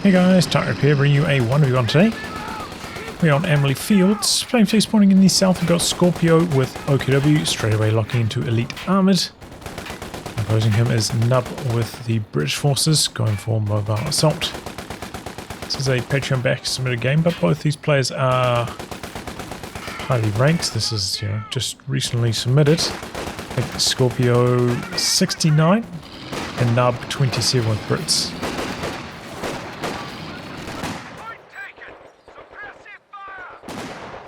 Hey guys, Tight Repair bringing you a 1v1 today. We're on Emily Fields. Playing today spawning in the south, we've got Scorpio with OKW, straight away locking into Elite Armored. Opposing him is Nub with the British Forces, going for Mobile Assault. This is a Patreon back submitted game, but both these players are highly ranked. This is just recently submitted. I think Scorpio 69 and Nub 27 with Brits.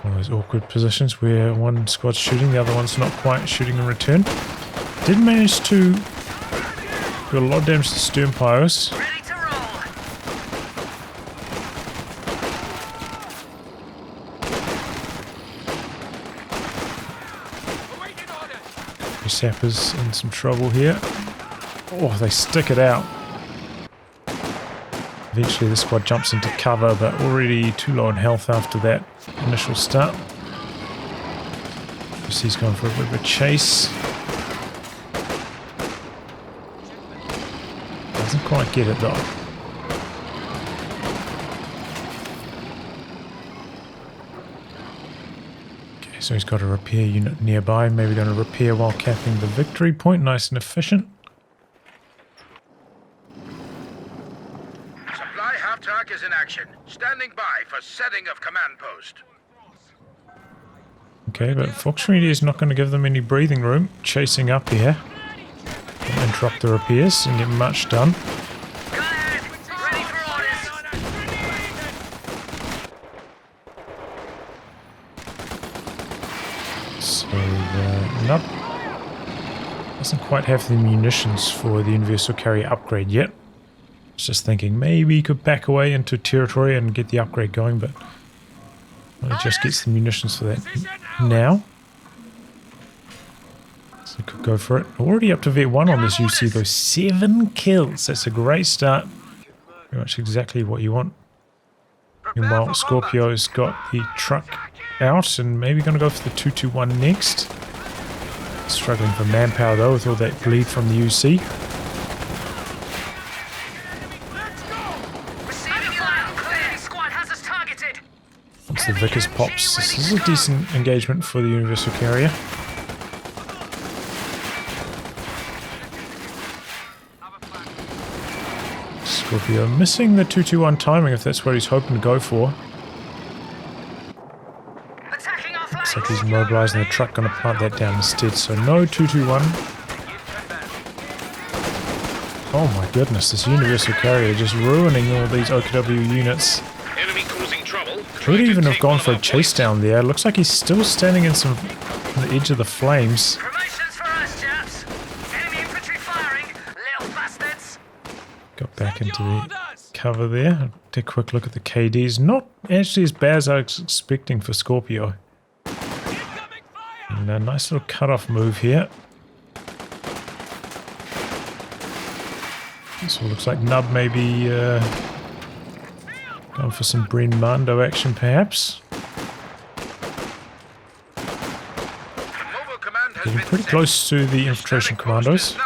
One of those awkward positions where one squad's shooting, the other one's not quite shooting in return. Did manage to do a lot of damage to the stern pyros. The sappers in some trouble here. Oh, they stick it out. Eventually the squad jumps into cover, but already too low in health after that initial start. He's going for a bit of a chase. Doesn't quite get it though. Okay, so he's got a repair unit nearby. Maybe going to repair while capping the victory point. Nice and efficient. Supply half-track is in action. Standing by for setting of command post. Okay, but Fox Media is not going to give them any breathing room. Chasing up here. Don't interrupt the repairs and get much done. Go ahead. Ready for orders. So, Nub doesn't quite have the munitions for the Universal Carrier upgrade yet. I was just thinking maybe he could back away into territory and get the upgrade going, but he just gets the munitions for that now. So he could go for it. Already up to V1 on this UC though. 7 kills. That's a great start. Pretty much exactly what you want. Meanwhile, Scorpio's got the truck out and maybe going to go for the 221 next. Struggling for manpower though with all that bleed from the UC. Once the Vickers pops, this is a decent engagement for the Universal Carrier. Scorpio missing the 221 timing if that's what he's hoping to go for. Looks like he's mobilizing the truck, going to plant that down instead, so no 221. Oh my goodness, this Universal Carrier just ruining all these OKW units. Could even have gone for a chase down there. Looks like he's still standing in on the edge of the flames. Got back into the cover there. Take a quick look at the KDs. Not actually as bad as I was expecting for Scorpio. And a nice little cut-off move here. So it looks like Nub maybe going for some Bren Mando action perhaps. Getting pretty close to the infiltration commandos.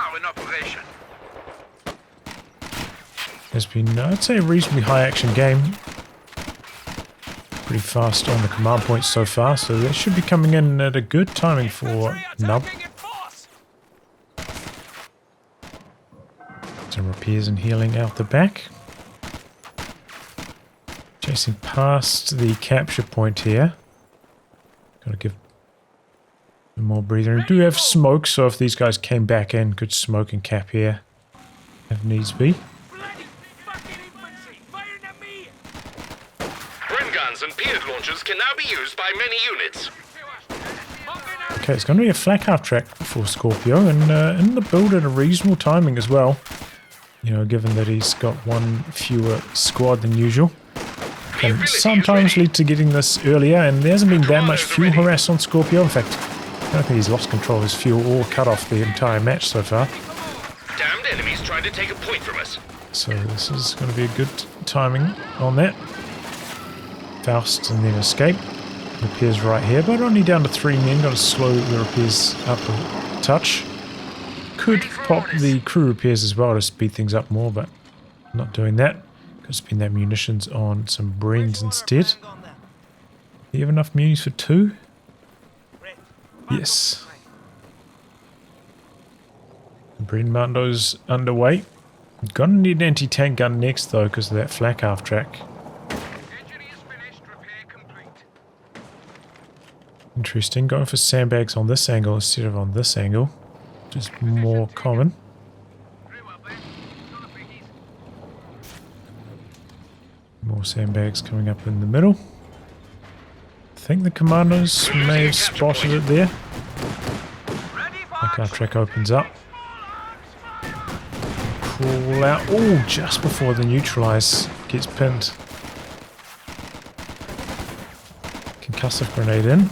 Has been, I'd say, a reasonably high action game. Pretty fast on the command points so far, so they should be coming in at a good timing for Nub. Some repairs and healing out the back. Chasing past the capture point here. Gotta give them more breathing. We do have smoke, so if these guys came back in, could smoke and cap here if needs be. Bren guns and peanut launchers can now be used by many units. Okay, it's going to be a flak half track for Scorpio, and in the build at a reasonable timing as well. You know, given that he's got one fewer squad than usual. Can sometimes lead to getting this earlier, and there hasn't been that much fuel harass on Scorpio. In fact, I don't think he's lost control of his fuel or cut off the entire match so far. Damned enemies trying to take a point from us. So this is going to be a good timing on that. Faust and then escape. Repairs right here, but only down to 3 men. Got to slow the repairs up a touch. Could pop the crew repairs as well to speed things up more, but not doing that. Could spend that munitions on some Brens instead. Do you have enough munis for 2? Yes. Bren Mando's underway. Gonna need an anti-tank gun next though because of that flak half track. Interesting. Going for sandbags on this angle instead of on this angle, which is more common. More sandbags coming up in the middle. I think the commandos may have spotted it there. Like our track opens up. Crawl out. Oh, just before the neutralize gets pinned. Concussive grenade in.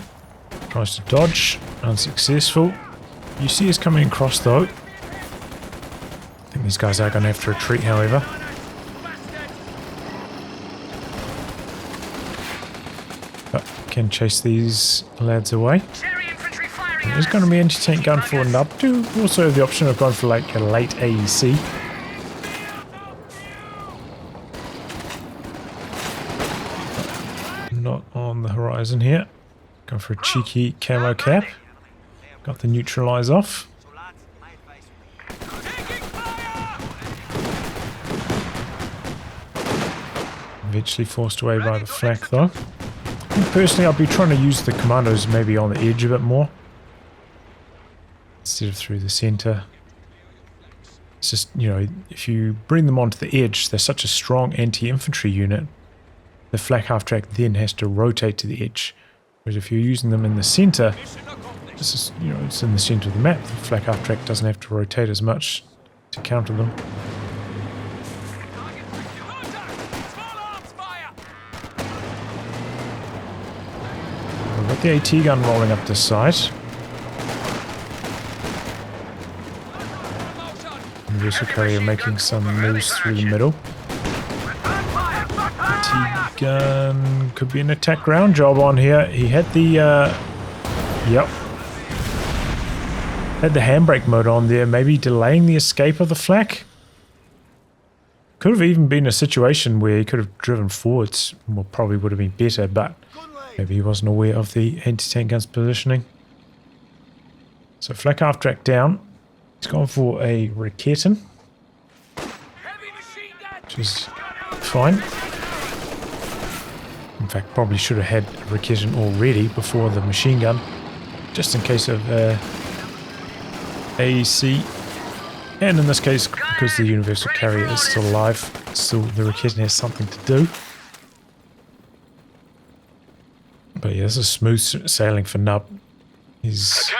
Tries to dodge. Unsuccessful. You see us coming across though. I think these guys are going to have to retreat, however. But can chase these lads away. There's going to be an anti-tank gun for Nub. Do also have the option of going for like a late AEC. Not on the horizon here. Going for a cheeky camo cap. Got the neutralize off. Eventually forced away by the flak though. Personally, I'd be trying to use the commandos maybe on the edge a bit more. Instead of through the center. It's just, you know, if you bring them onto the edge, they're such a strong anti-infantry unit. The flak half track then has to rotate to the edge. Whereas if you're using them in the center, this is, you know, it's in the center of the map. The flak half track doesn't have to rotate as much to counter them. We've got the AT gun rolling up this side. Universal carrier making some moves through the middle. AT gun could be an attack ground job on here. He had the yep. Had the handbrake mode on there, maybe delaying the escape of the flak. Could have even been a situation where he could have driven forwards. Well, probably would have been better, but maybe he wasn't aware of the anti-tank gun's positioning. So flak half track down. He's gone for a Raketin, which is fine. In fact, probably should have had a Raketin already before the machine gun, just in case of AEC. And in this case, because the universal carrier is still alive, still the Raketin has something to do. But yeah, this is smooth sailing for Nub. He's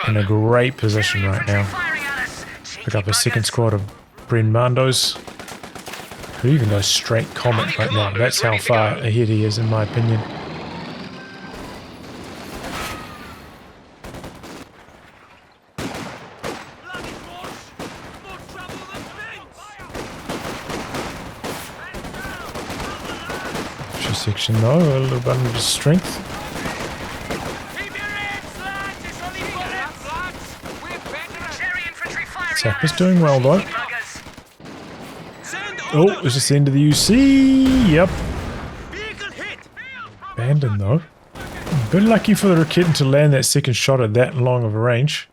in a great position right now. Pick up a second squad of Bren Mandos. Could even go straight Comet right now. That's how far ahead he is, in my opinion. Extra section though, a little bit of strength. Sapper's doing well though. Oh, it's just the end of the UC. Yep. Abandoned though. A bit lucky for the Raketin to land that second shot at that long of a range.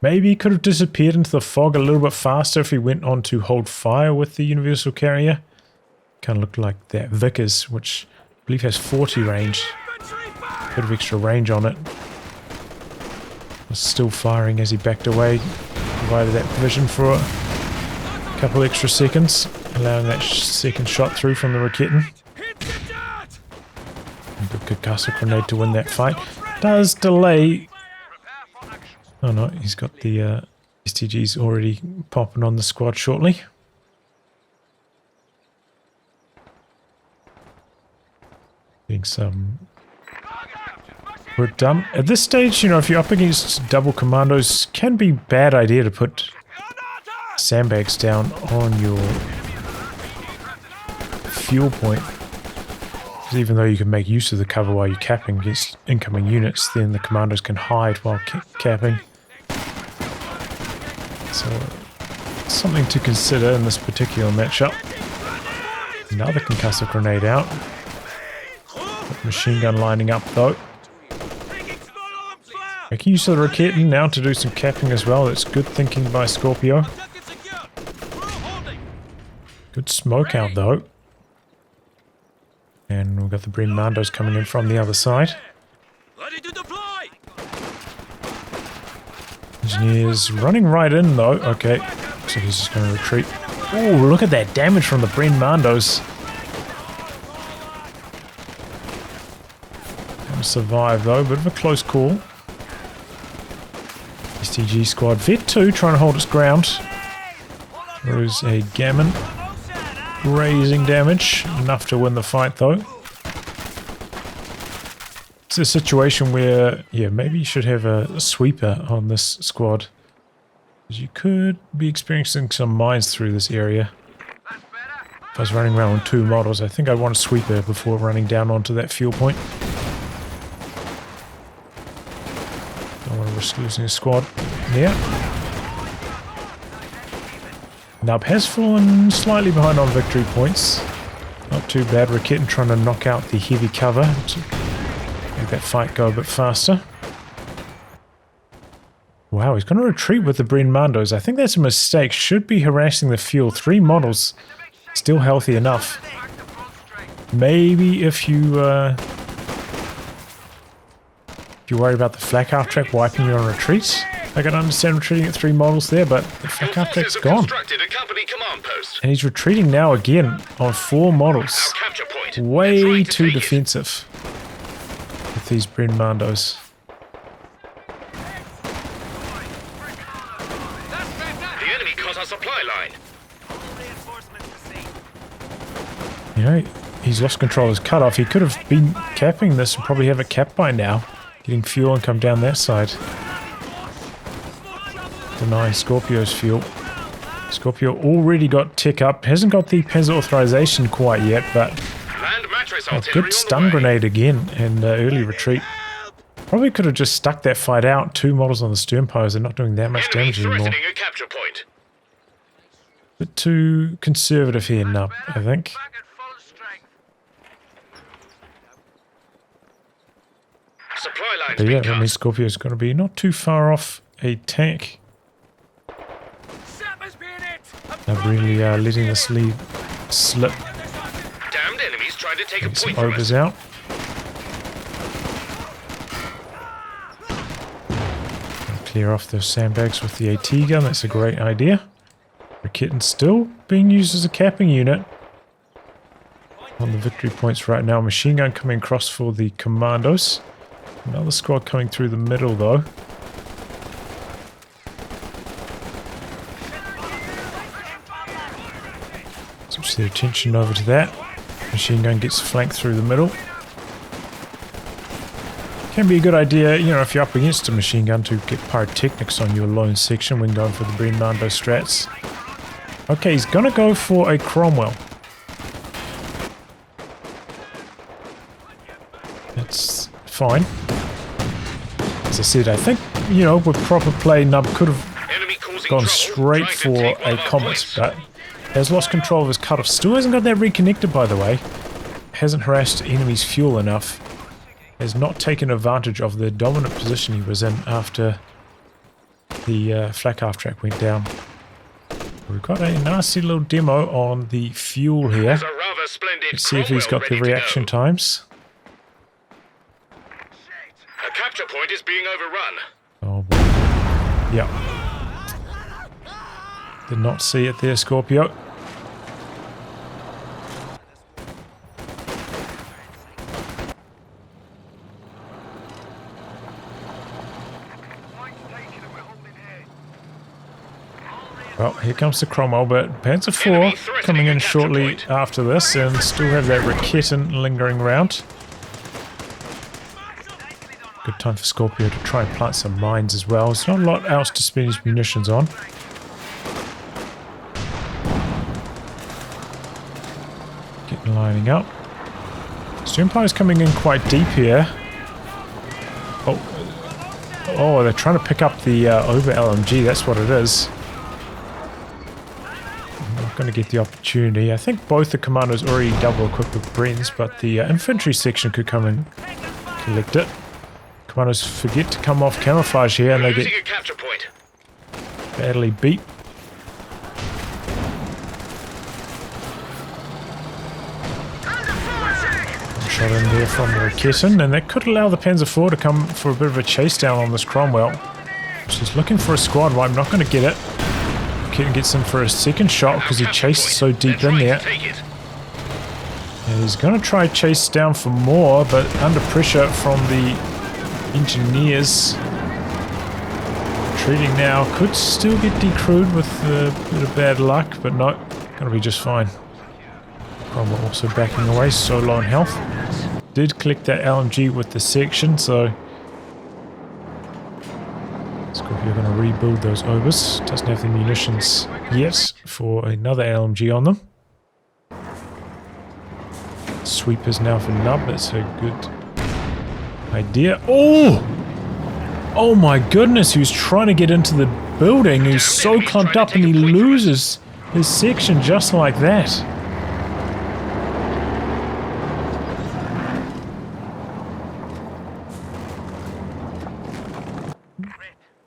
Maybe he could have disappeared into the fog a little bit faster if he went on to hold fire with the universal carrier. Kind of looked like that Vickers, which I believe has 40 range. Bit of extra range on it. Was still firing as he backed away. Provided that vision for a couple extra seconds, allowing that second shot through from the Raketin. Good concussive grenade to win that fight. Does delay. Oh no, he's got the STGs already popping on the squad shortly. Getting some work done. At this stage, you know, if you're up against double commandos, can be a bad idea to put sandbags down on your fuel point. Because even though you can make use of the cover while you're capping against incoming units, then the commandos can hide while capping. So Something to consider in this particular matchup. Another concussive grenade out. Machine gun lining up though. Making use of the Raketin now to do some capping as well. That's good thinking by Scorpio. Good smoke out though. And we've got the Brimmandos coming in from the other side. Engineers running right in though. Okay, so he's just going to retreat. Oh, look at that damage from the Brimmandos. Going to survive though, bit of a close call. STG squad Vet 2 trying to hold its ground. There is a Gammon. Grazing damage. Enough to win the fight though. It's a situation where, yeah, maybe you should have a sweeper on this squad. Because you could be experiencing some mines through this area. If I was running around with 2 models, I think I'd want a sweeper before running down onto that fuel point. Don't want to risk losing a squad. Yeah. Nub has fallen slightly behind on victory points. Not too bad. Raketin trying to knock out the heavy cover to make that fight go a bit faster. Wow, he's going to retreat with the Brimmandos. I think that's a mistake. Should be harassing the fuel. 3 models. Still healthy enough. Maybe if you worry about the flak half track wiping you on retreat, I can understand retreating at 3 models there, but the flak half track's gone. And he's retreating now again on 4 models. Way too defensive with these Brimmandos. The enemy cut our supply line. You know, he's lost control of his cutoff. He could have been capping this and probably have it capped by now. Getting fuel and come down that side. Denying Scorpio's fuel. Scorpio already got tick up. Hasn't got the Panzer authorization quite yet, but a good stun grenade again and early retreat. Probably could have just stuck that fight out. 2 models on the stern piles. They're not doing that much damage anymore. Bit too conservative here, Nub, I think. But yeah, that means Scorpio's going to be not too far off a tank. They're really letting this lead slip. Damned enemies trying to take a Get some point from ogres us. out. Clear off those sandbags with the AT gun. That's a great idea. Raketin still being used as a capping unit. On the victory points right now. Machine gun coming across for the commandos. Another squad coming through the middle though. Switch their attention over to that. Machine gun gets flanked through the middle. Can be a good idea, you know, if you're up against a machine gun to get pyrotechnics on your lone section when going for the Brimando strats. Okay, he's gonna go for a Cromwell. That's fine. As I said, I think, you know, with proper play, Nub could have gone straight for a comet, but has lost control of his cutoff. Still hasn't got that reconnected, by the way. Hasn't harassed enemy's fuel enough. Has not taken advantage of the dominant position he was in after the flak half track went down. We've got a nasty little demo on the fuel here. Let's see if he's got the reaction times. A capture point is being overrun. Oh boy. Yeah. Did not see it there, Scorpio. Well, here comes the Cromwell, but Panzer IV coming in shortly after this and still have that Raketin lingering around. Good time for Scorpio to try and plant some mines as well. There's not a lot else to spend his munitions on. Getting lining up. Sternpire's coming in quite deep here. Oh, they're trying to pick up the over LMG, that's what it is. going to get the opportunity. I think both the commandos already double equipped with Brens, but the infantry section could come and collect it. Commandos forget to come off camouflage here and they get badly beat. Shot in there from the Raketen, and that could allow the Panzer IV to come for a bit of a chase down on this Cromwell. She's looking for a squad wipe, not going to get it. Raketen gets in for a second shot because he chased so deep in there. And he's going to try chase down for more, but under pressure from the engineers. Retreating now, could still get decrewed with a bit of bad luck, but no, going to be just fine. Cromwell also backing away, so low on health. Did collect that LMG with the section, so Scorpio going to rebuild those obus. Doesn't have the munitions yet for another LMG on them. Sweepers now for Nub, that's a good idea. Oh! Oh my goodness, he was trying to get into the building. He's so clumped up and he loses his section just like that.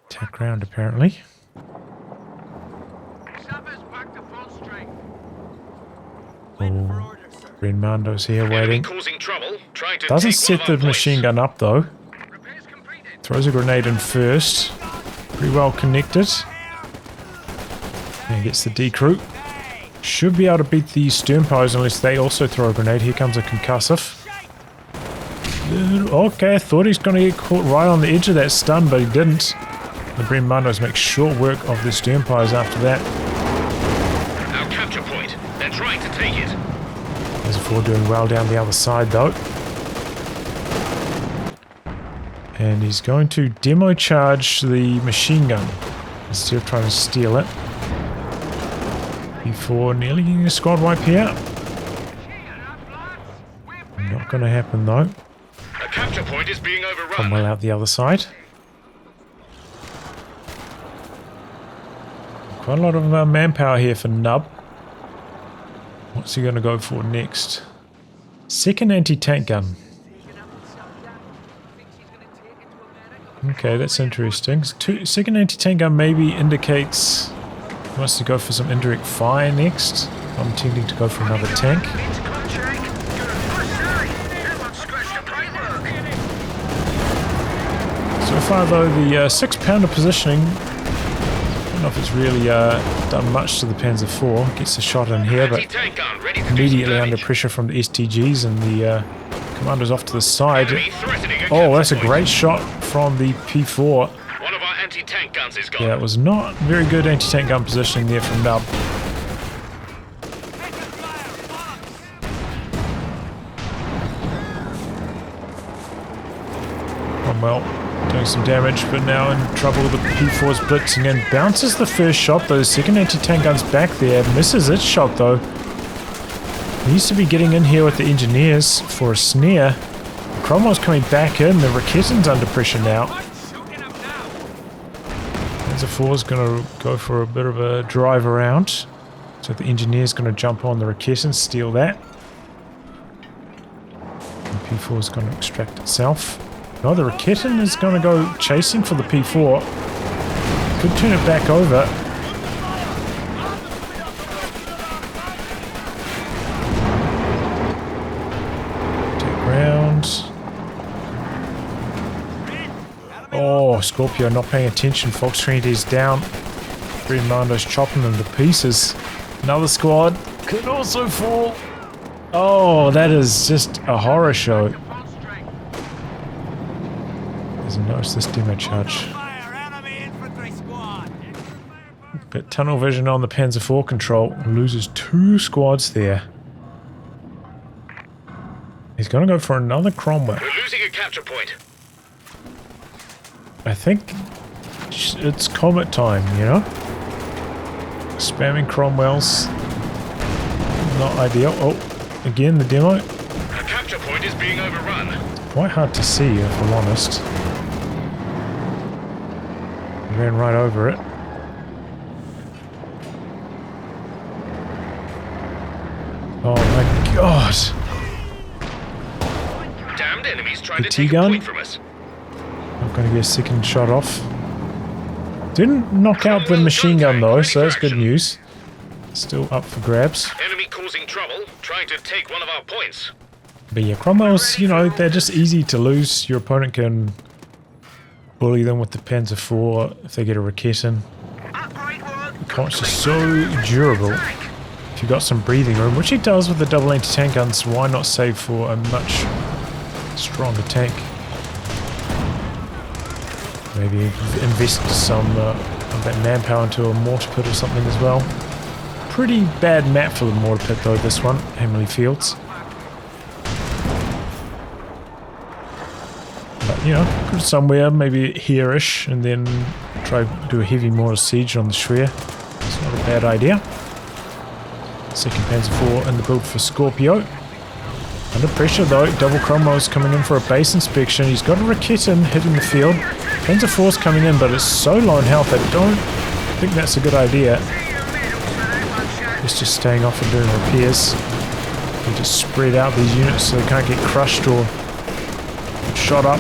Attack round apparently. Oh, Renmando's here waiting. Doesn't set the machine gun up though. Throws a grenade in first. Pretty well connected. And gets the decrew. Should be able to beat the stern powers unless they also throw a grenade. Here comes a concussive. Okay, I thought he's going to get caught right on the edge of that stun, but he didn't. The Brenmandos make short work of the stern powers after that. Our capture point. They're trying to take it. There's a 4 doing well down the other side though. And he's going to demo charge the machine gun instead of trying to steal it. Before nearly getting a squad wipe here. Not going to happen though. A capture point is being overrun. Cromwell out the other side. Quite a lot of manpower here for Nub. What's he going to go for next? Second anti-tank gun. Okay, that's interesting. Second anti-tank gun maybe indicates he wants to go for some indirect fire next. I'm tending to go for another tank. So far though, the 6-pounder positioning, I don't know if it's really done much to the Panzer IV. Gets a shot in here, but immediately under pressure from the STGs and the commandos off to the side. Oh, that's a great shot from the P4. One of our anti-tank guns is gone. Yeah, it was not very good anti-tank gun positioning there from Nub. Cromwell doing some damage, but now in trouble with the P4's blitzing in. Bounces the first shot though, the second anti-tank gun's back there. Misses its shot though. He needs to be getting in here with the engineers for a snare. Cromwell's coming back in, the Raketen's under pressure now. Panzer IV's going to go for a bit of a drive around. So the engineer's going to jump on the Raketen, steal that. The P4's going to extract itself. No, the Raketen is going to go chasing for the P4. Could turn it back over. Take round. Oh, Scorpio not paying attention. Fox Trinity's down. Brenmando's chopping them to pieces. Another squad could also fall. Oh, that is just a horror show. Doesn't notice this demo charge. But tunnel vision on the Panzer IV control. Loses 2 squads there. He's going to go for another Cromwell. We're losing a capture point. I think it's comet time, you know? Spamming Cromwells. Not ideal. Oh, again the demo. A capture point is being overrun. Quite hard to see, if I'm honest. Ran right over it. Oh my god. Damned enemies trying The to take a T-gun. point from us. Not going to get a second shot off. Didn't knock out the machine gun though, so that's good news. Still up for grabs. Enemy causing trouble, trying to take one of our points. But yeah, Cromwell's, you know, they're just easy to lose. Your opponent can bully them with the Panzer IV if they get a Raketin. The COH is so durable. If you've got some breathing room, which he does with the double anti-tank guns, why not save for a much stronger tank? Maybe invest some of that manpower into a mortar pit or something as well. Pretty bad map for the mortar pit though, this one, Emily Fields. But, you know, put it somewhere, maybe here-ish, and then try to do a heavy mortar siege on the Schwer. It's not a bad idea. Second Panzer IV in the build for Scorpio. Under pressure though, Double Cromwell's coming in for a base inspection. He's got a Raketin hitting the field. Panzer IV's coming in, but it's so low in health, I don't think that's a good idea. He's just staying off and doing repairs. He just spread out these units so they can't get crushed or shot up.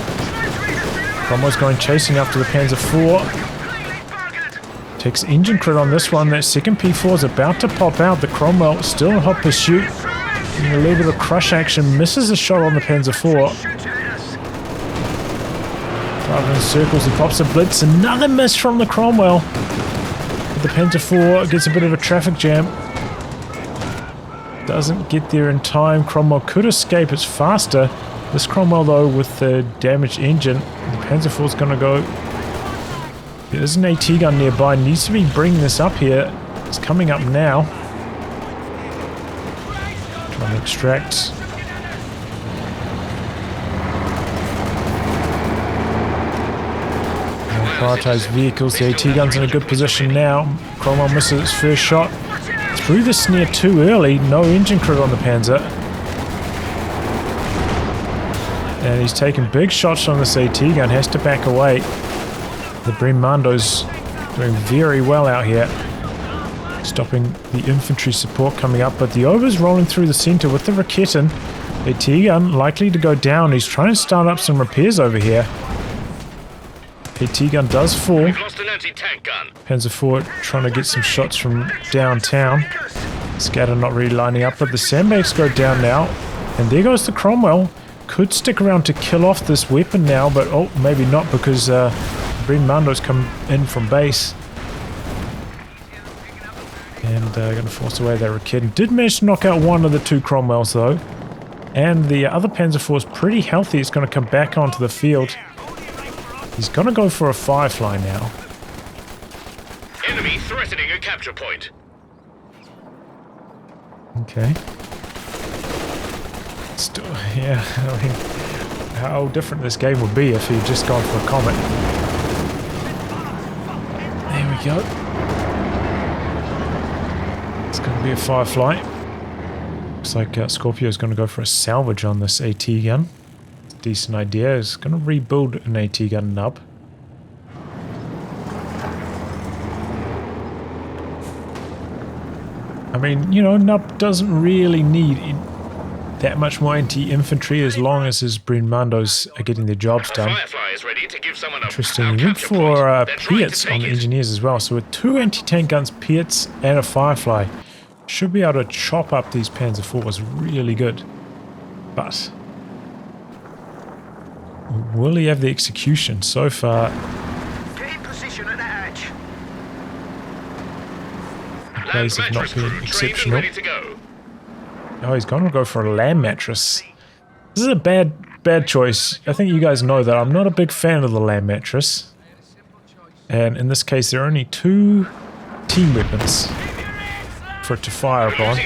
Cromwell's going chasing after the Panzer IV. Takes engine crit on this one. That second P4 is about to pop out. The Cromwell still in hot pursuit. Getting a little bit of crush action. Misses a shot on the Panzer IV. Driving in circles. He pops a blitz. Another miss from the Cromwell. But the Panzer IV gets a bit of a traffic jam. Doesn't get there in time. Cromwell could escape. It's faster. This Cromwell, though, with the damaged engine, the Panzer IV is going to go. There's an AT gun nearby. Needs to be bringing this up here. It's coming up now. Trying to extract. Prioritize vehicles. The AT gun's in a good position now. Cromwell misses its first shot. Threw the snare too early. No engine crit on the Panzer. And he's taking big shots on this AT gun. Has to back away. The Bremando's doing very well out here. Stopping the infantry support coming up. But the Over's rolling through the center with the Raketin. AT gun likely to go down. He's trying to start up some repairs over here. AT gun does fall. We've lost an anti-tank gun. Panzer IV trying to get some shots from downtown. Scatter not really lining up, but the sandbags go down now. And there goes the Cromwell. Could stick around to kill off this weapon now, but oh, maybe not because Bremando's come in from base. And going to force away that Raketin. Did manage to knock out one of the two Cromwells though. And the other Panzer IV is pretty healthy. It's going to come back onto the field. He's going to go for a Firefly now. Enemy threatening a capture point. Okay. Still, yeah, I mean, how different this game would be if he'd just gone for a comet. There we go. It's going to be a Firefly. Looks like Scorpio's going to go for a salvage on this AT gun. Decent idea. Is going to rebuild an AT gun nub. I mean, you know, nub doesn't really need that much more anti-infantry as long as his Bremandos are getting their jobs done. Firefly is ready to give someone Interesting. He went for Piets on the engineers as well. So with two anti-tank guns, Piets, and a Firefly, should be able to chop up these Panzer IVs really good. But will he have the execution? So far, Take position at the edge. the plays have not been exceptional. Oh, he's going to go for a land mattress. This is a bad choice. I think you guys know that I'm not a big fan of the land mattress. And in this case, there are only two team weapons for it to fire upon.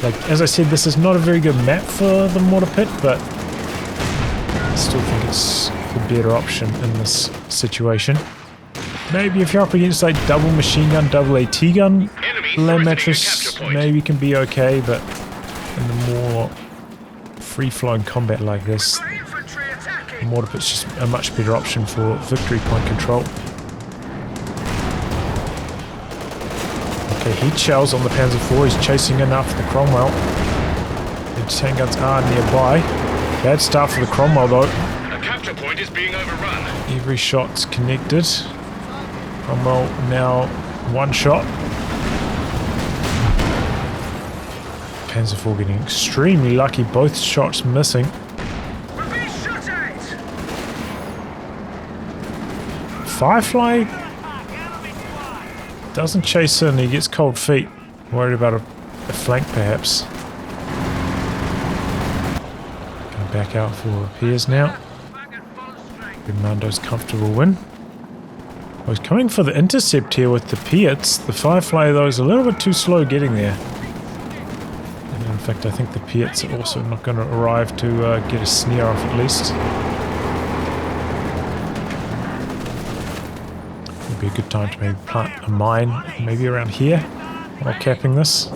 Like, as I said, this is not a very good map for the mortar pit, but I still think it's the better option in this situation. Maybe if you're up against like double machine gun, double AT gun, land mattress maybe can be okay, but in the more free-flowing combat like this, the mortar pit's just a much better option for victory point control. Okay, heat shells on the Panzer IV. He's chasing in after the Cromwell. The tank guns are nearby. Bad start for the Cromwell though. A capture point is being overrun. Every shot's connected. Cromwell now one shot. Panzer IV getting extremely lucky. Both shots missing. We're being shot at! Firefly doesn't chase in. He gets cold feet. Worried about a flank perhaps. Back out for repairs now. Remando's comfortable win. I was coming for the intercept here with the Piats. The Firefly though is a little bit too slow getting there. And in fact I think the Piats are also not going to arrive to get a sneer off at least. Would be a good time to maybe plant a mine maybe around here while capping this.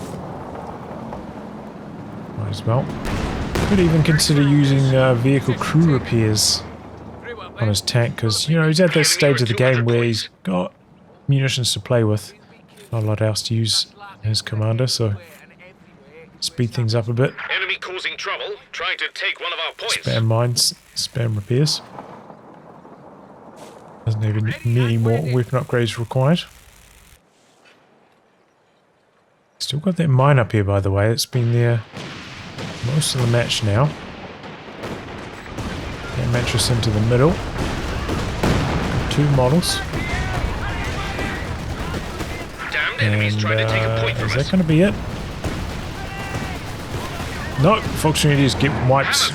Might as well. Could even consider using vehicle crew repairs on his tank because, you know, he's at that stage of the game where he's got munitions to play with. Not a lot else to use in his commander, so speed things up a bit. Enemy causing trouble, trying to take one of our points. Spam mines, spam repairs. Doesn't have many more weapon upgrades required. Still got that mine up here, by the way. It's been there most of the match now. That mattress into the middle. Two models. Damned enemies trying to take a point from is us. that going to be it? No, Fox Units get wiped.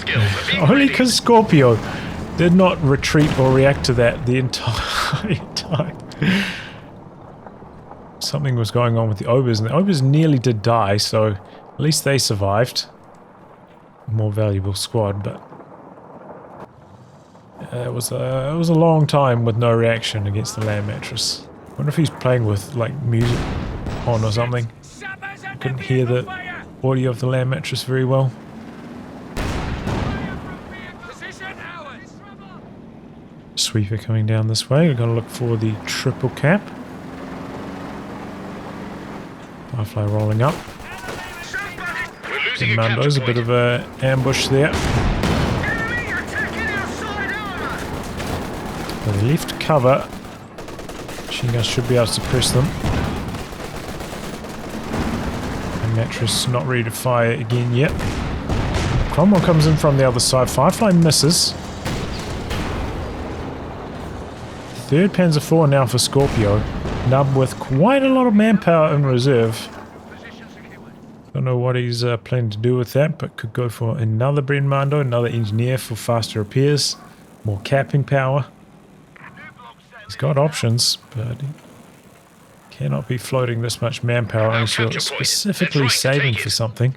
Only because Scorpio did not retreat or react to that the entire time. Something was going on with the Obers, and the Obers nearly did die, so at least they survived. More valuable squad, but it was a long time with no reaction against the land mattress. I wonder if he's playing with like music on or something. I couldn't hear the audio of the land mattress very well. Sweeper coming down this way. We're going to look for the triple cap. Firefly rolling up. Mando's a bit of a ambush there. They left cover. Machine guns should be able to suppress them. And mattress not ready to fire again yet. Cromwell comes in from the other side. Firefly misses. Third Panzer IV now for Scorpio. Nub with quite a lot of manpower in reserve. Don't know what he's planning to do with that, but could go for another Brenmando, another engineer for faster repairs, more capping power. He's got options, but he cannot be floating this much manpower unless you're specifically saving for something.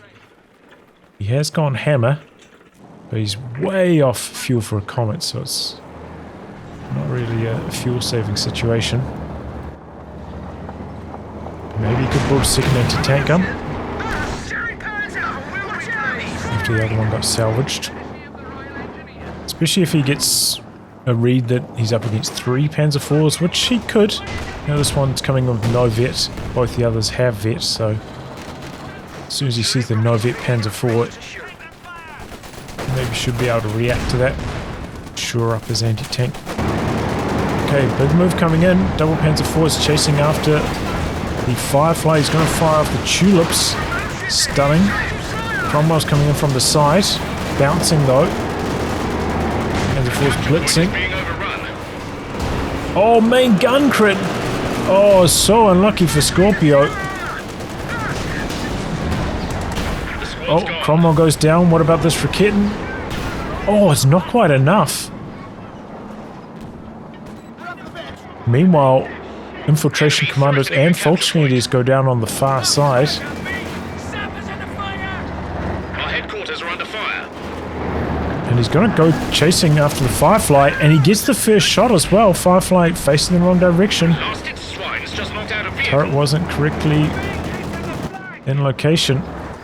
He has gone hammer, but he's way off fuel for a comet, so it's not really a fuel saving situation. Maybe he could build a second anti-tank gun. After the other one got salvaged. Especially if he gets a read that he's up against 3 Panzer IVs, which he could. Now this one's coming with no vet. Both the others have vet, so as soon as he sees the no vet Panzer IV, maybe should be able to react to that. Shore up his anti-tank. Okay, big move coming in. Double Panzer IV is chasing after the Firefly. He's going to fire off the tulips. Stunning. Cromwell's coming in from the side. Bouncing though. Panzer IV's blitzing. Oh, main gun crit. Oh, so unlucky for Scorpio. Oh, Cromwell goes down. What about this Raketten? Oh, it's not quite enough. Meanwhile, infiltration commandos and Volksgrenadiers go down on the far side. Our headquarters are under fire. And he's going to go chasing after the Firefly, and he gets the first shot as well. Firefly facing the wrong direction. Lasted swines just knocked out a vehicle. Turret wasn't correctly in location.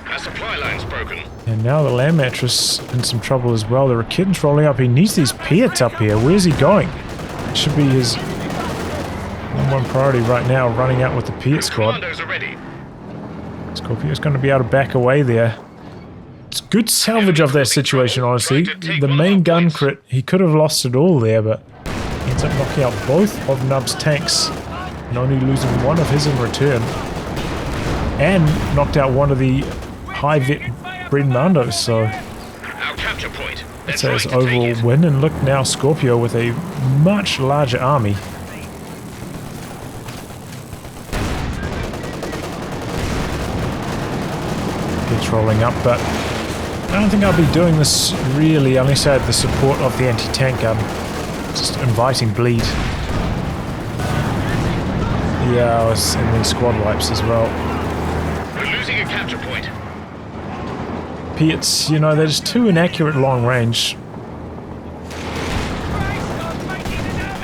Our supply line's broken. And now the land mattress in some trouble as well. The Raketten's rolling up. He needs these Piats up here. Where's he going? It should be his #1 priority right now, running out with the Piet squad. Commandos are ready. Scorpio's going to be able to back away there. It's good salvage of that situation, honestly. The main gun crit, he could have lost it all there, but he ends up knocking out both of Nub's tanks and only losing one of his in return. And knocked out one of the high-vet bred Mandos, so Our capture point. that's his overall win. And look now, Scorpio with a much larger army. It's rolling up, but I don't think I'll be doing this really unless I had the support of the anti-tank gun. Just inviting bleed. Yeah, I was in the squad wipes as well. We're losing a capture point. Piets, you know, they're just too inaccurate long range.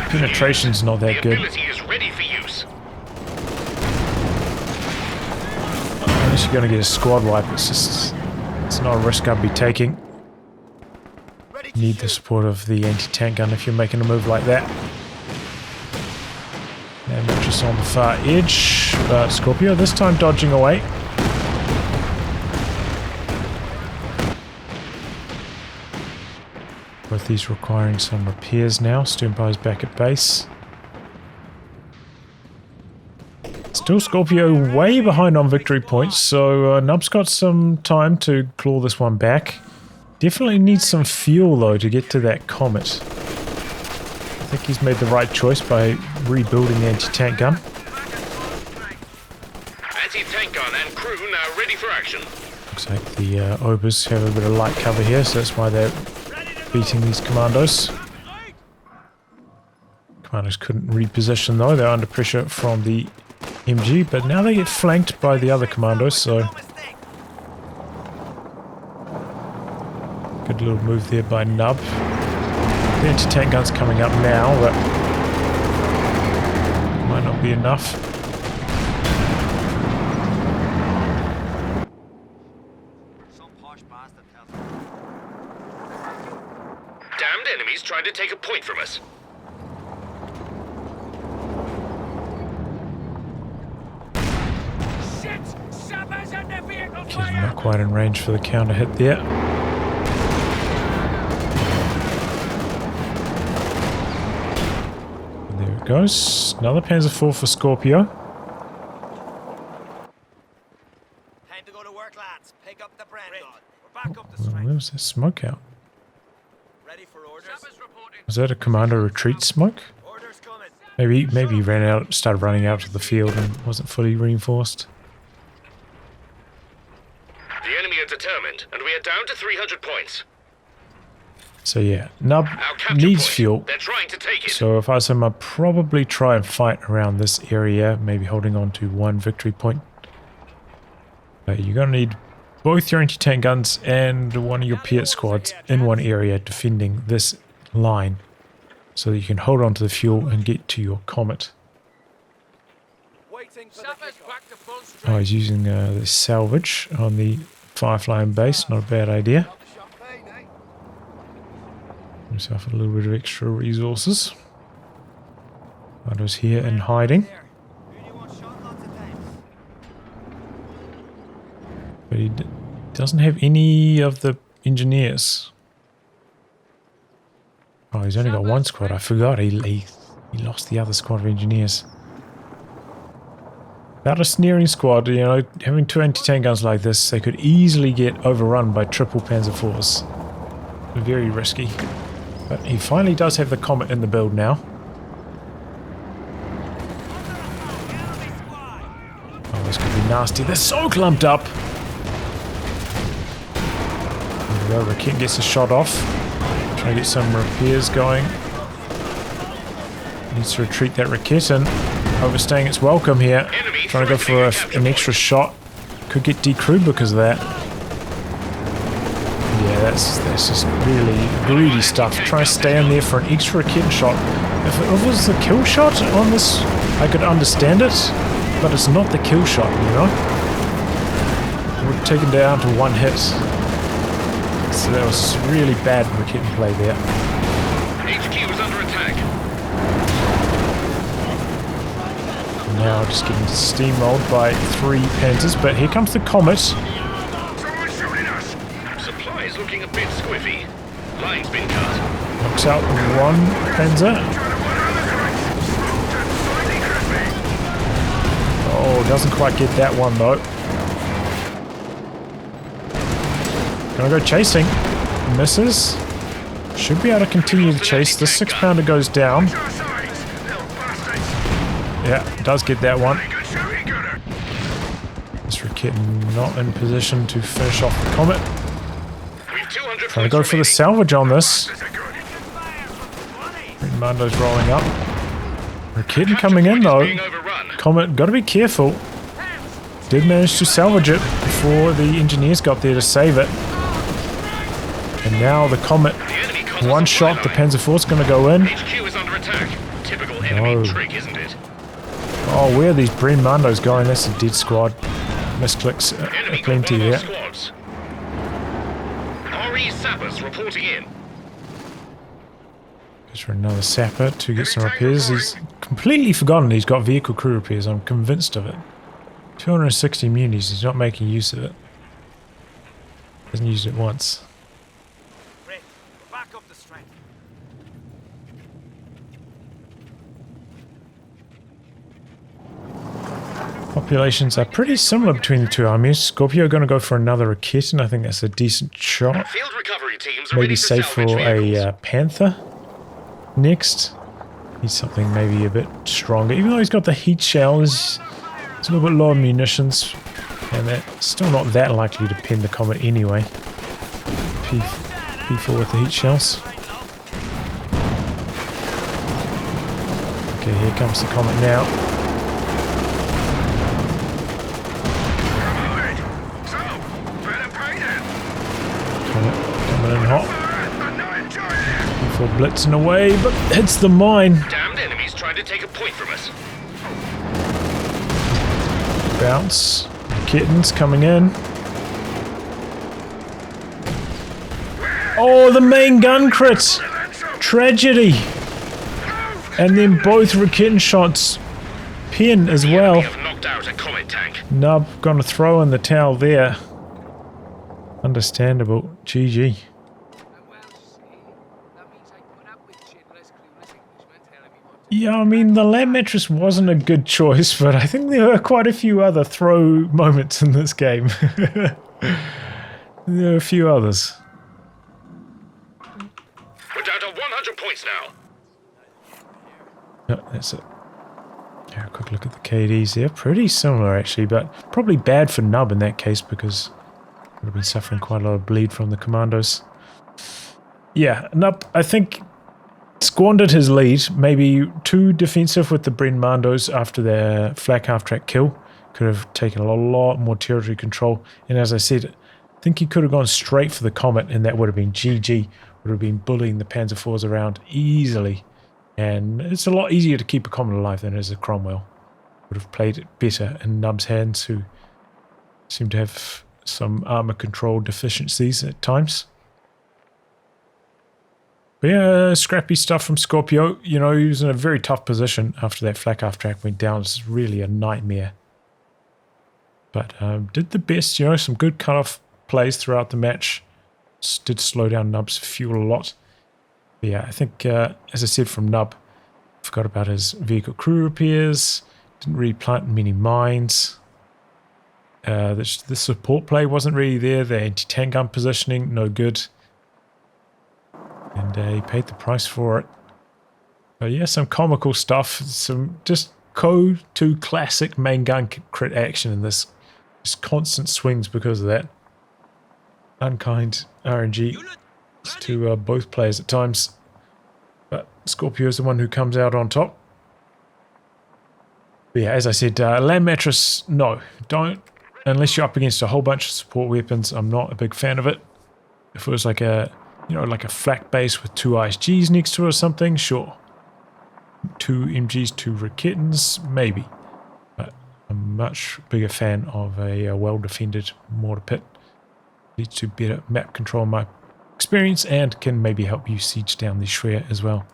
Penetration's not that The good. ability is ready for use. Unless you're going to get a squad wipe, it's not a risk I'd be taking. You need the support of the anti-tank gun if you're making a move like that. And we're just on the far edge, but Scorpio this time dodging away. Both these requiring some repairs now. Sternpower's back at base. Still Scorpio way behind on victory points, so Nub's got some time to claw this one back. Definitely needs some fuel though to get to that comet. I think he's made the right choice by rebuilding the anti-tank gun. Anti-tank gun and crew now ready for action. Looks like the Obers have a bit of light cover here, so that's why they're beating these commandos. Commandos couldn't reposition though, they're under pressure from the MG, but now they get flanked by the other commandos, so good little move there by Nub. The anti-tank gun's coming up now, but might not be enough. Damned enemies trying to take a point from us. Okay, not quite in range for the counter hit there. And there it goes. Another Panzer IV for Scorpio. Time to go to work, lads. Pick up the brand. We're back up the Well, where was that smoke out? Ready for orders? Was that a commando retreat smoke? Orders coming. Maybe he ran out, started running out to the field and wasn't fully reinforced. The enemy are determined, and we are down to 300 points. So yeah, Nub Our capture needs point. fuel. They're trying to take it. So if I was him, I'd probably try and fight around this area, maybe holding on to one victory point. But you're going to need both your anti-tank guns and one of your Piet squads in one area defending this line so that you can hold on to the fuel and get to your comet. Waiting for the kickoff. Oh, he's using the salvage on the Firefly base, not a bad idea. Himself a little bit of extra resources. I was here in hiding. But he doesn't have any of the engineers. Oh, he's only got one squad. I forgot he lost the other squad of engineers. Without a sneering squad, you know, having two anti-tank guns like this, they could easily get overrun by triple Panzer IVs. Very risky. But he finally does have the comet in the build now. Oh, this could be nasty. They're so clumped up. There we go. Rakit gets a shot off. Trying to get some repairs going. Needs to retreat that Rakit and overstaying its welcome here. Trying to go for an extra shot. Could get decrewed because of that. Yeah, that's just really greedy stuff. Try to stay in there for an extra Rakit shot. If it was the kill shot on this, I could understand it. But it's not the kill shot, you know? We're taken down to one hit. So that was really bad Rakit play there. HQ is under attack. now just getting steamrolled by 3 Panzers, but here comes the Comet. Someone's shooting us! Supply's looking a bit squiffy. Line's been cut. Knocks out 1 Panzer. Oh, doesn't quite get that one though. Gonna go chasing. Misses. Should be able to continue the chase. The 6-pounder goes down. Yeah, does get that one. This Rakit not in position to finish off the Comet. Trying to go for the salvage on this. Mando's rolling up. Rakit coming in though. Comet, gotta be careful. Did manage to salvage it before the engineers got there to save it. And now the Comet, one shot, the Panzer IV's gonna go in. HQ is under attack. Typical enemy trick, isn't it? Oh, where are these Breen Mandos going? That's a dead squad. Misclicks plenty there. Squads. RE sappers reporting in. Goes for another sapper to get some repairs. He's completely forgotten he's got vehicle crew repairs. I'm convinced of it. 260 munis. He's not making use of it. Hasn't used it once. Rick, back up the strength. Populations are pretty similar between the two armies. Scorpio going to go for another Rakit, and I think that's a decent shot. Field recovery teams are Maybe ready to safe for salvage vehicles. a Panther next. Needs something maybe a bit stronger. Even though he's got the heat shell, it's a little bit lower munitions, and that's still not that likely to pin the Comet anyway. P4 with the heat shells. Okay, here comes the Comet now. Coming in hot. Before blitzing away, but hits the mine. Damned enemies trying to take a point from us. Bounce. Kittens coming in. Oh, the main gun crit! Tragedy! And then both Rakitten shots pin as well. We have knocked out a Comet tank. Nub gonna throw in the towel there. Understandable. GG. Yeah, I mean, the land mattress wasn't a good choice, but I think there were quite a few other throw moments in this game. There are a few others. We're down to 100 points now. No, that's it. Yeah, a quick look at the KDs there. Pretty similar, actually, but probably bad for Nub in that case because would have been suffering quite a lot of bleed from the commandos. Yeah, Nub, I think, squandered his lead. Maybe too defensive with the Breen Mandos after their flak half-track kill. Could have taken a lot more territory control. And as I said, I think he could have gone straight for the Comet, and that would have been GG. Would have been bullying the Panzer IVs around easily. And it's a lot easier to keep a Comet alive than it is a Cromwell. Would have played it better in Nub's hands, who seem to have some armor control deficiencies at times. But yeah, scrappy stuff from Scorpio. You know, he was in a very tough position after that flak half track went down. It's really a nightmare. But did the best, you know, some good cut-off plays throughout the match. Did slow down Nub's fuel a lot. But yeah, I think, as I said from Nub, forgot about his vehicle crew repairs. Didn't really plant many mines. The support play wasn't really there. The anti-tank gun positioning, no good. And he paid the price for it. But yeah, some comical stuff. Some just code to classic main gun crit action in this. Just constant swings because of that. Unkind RNG to both players at times. But Scorpio is the one who comes out on top. But yeah, as I said, land mattress, no. Don't. Unless you're up against a whole bunch of support weapons, I'm not a big fan of it. If it was like a, you know, like a flak base with 2 ISGs next to it or something, sure. 2 MGs, 2 Rakitens, maybe. But I'm a much bigger fan of a well-defended mortar pit. Leads to better map control in my experience and can maybe help you siege down the Shreya as well.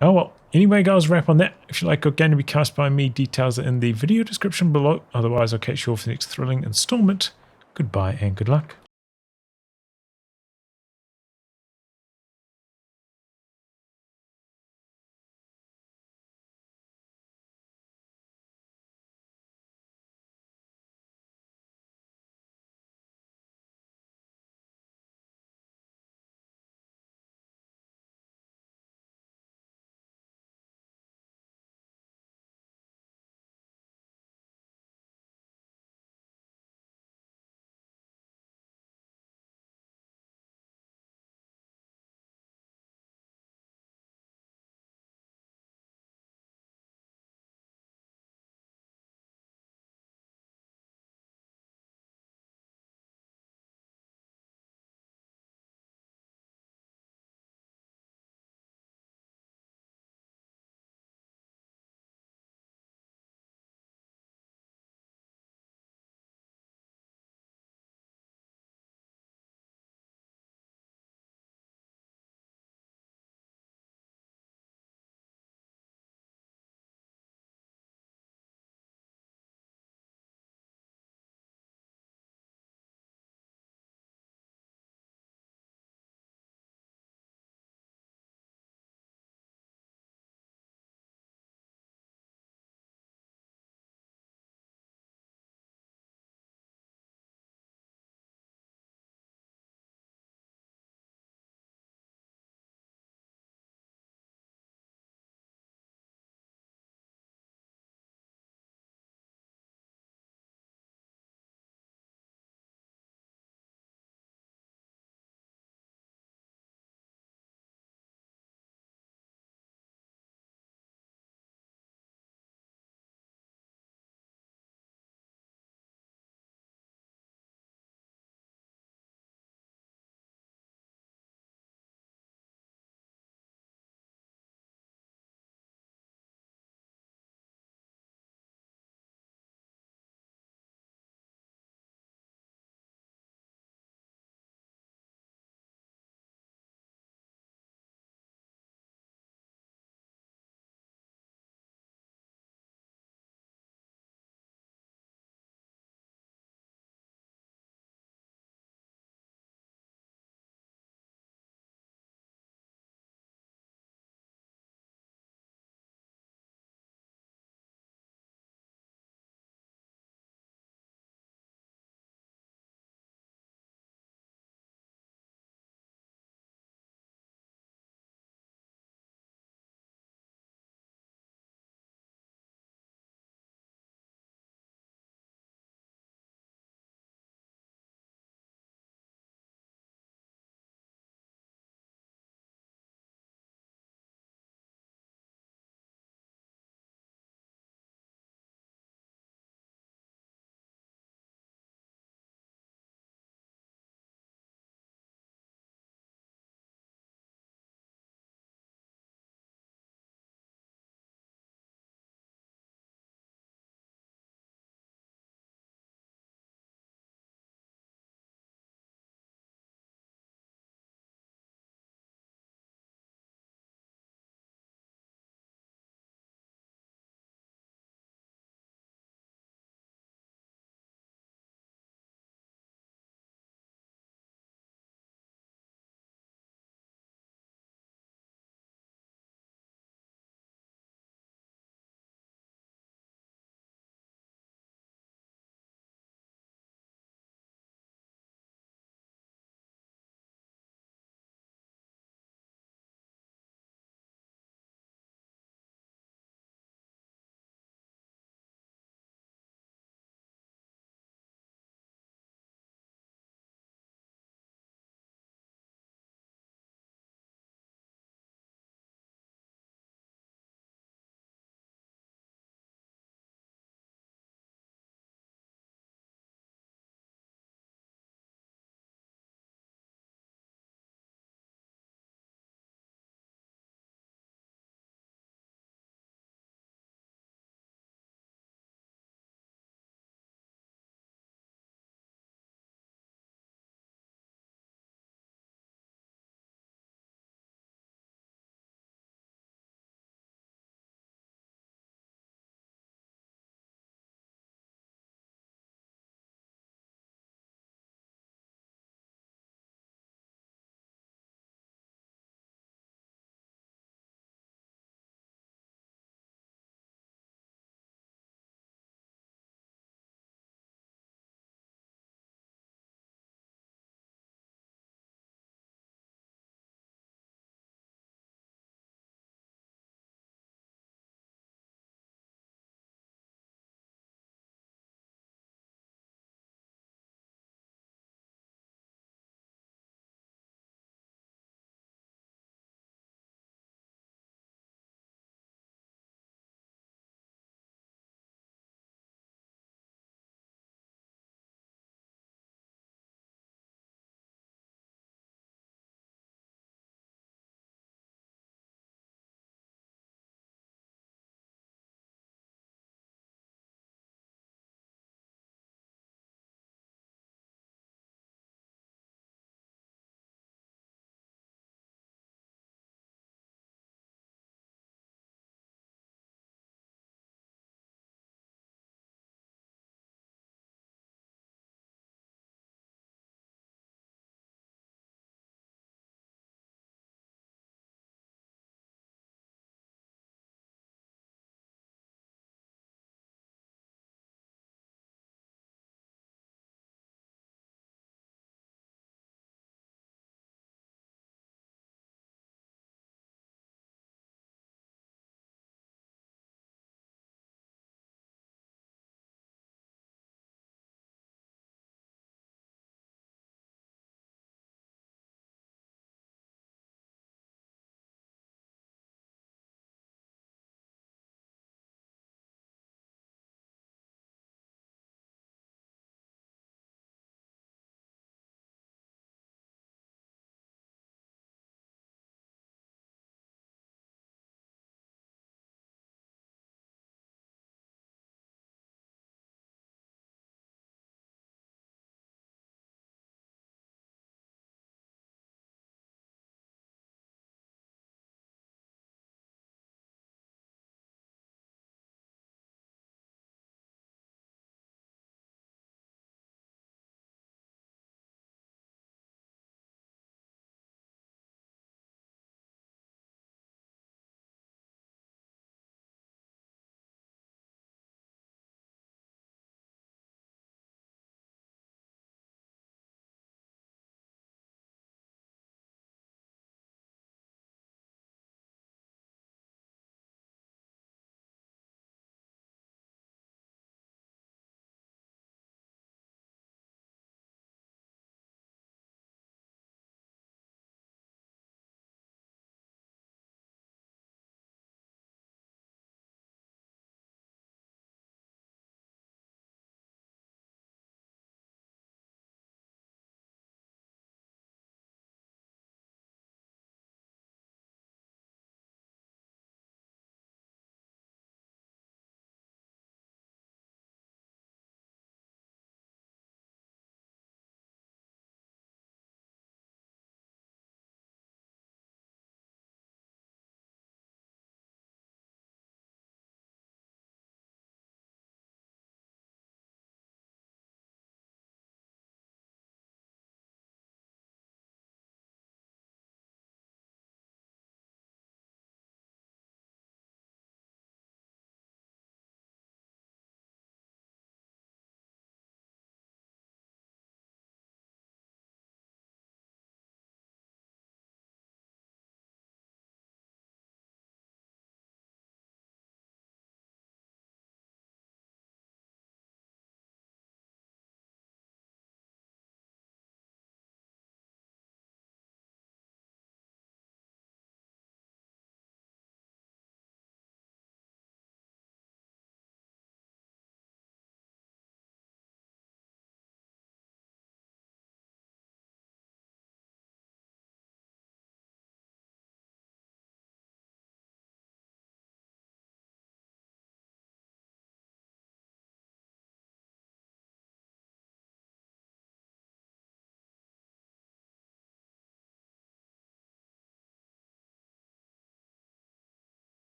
Oh well. Anyway, guys, wrap on that. If you like a game to be cast by me, details are in the video description below. Otherwise, I'll catch you all for the next thrilling installment. Goodbye and good luck.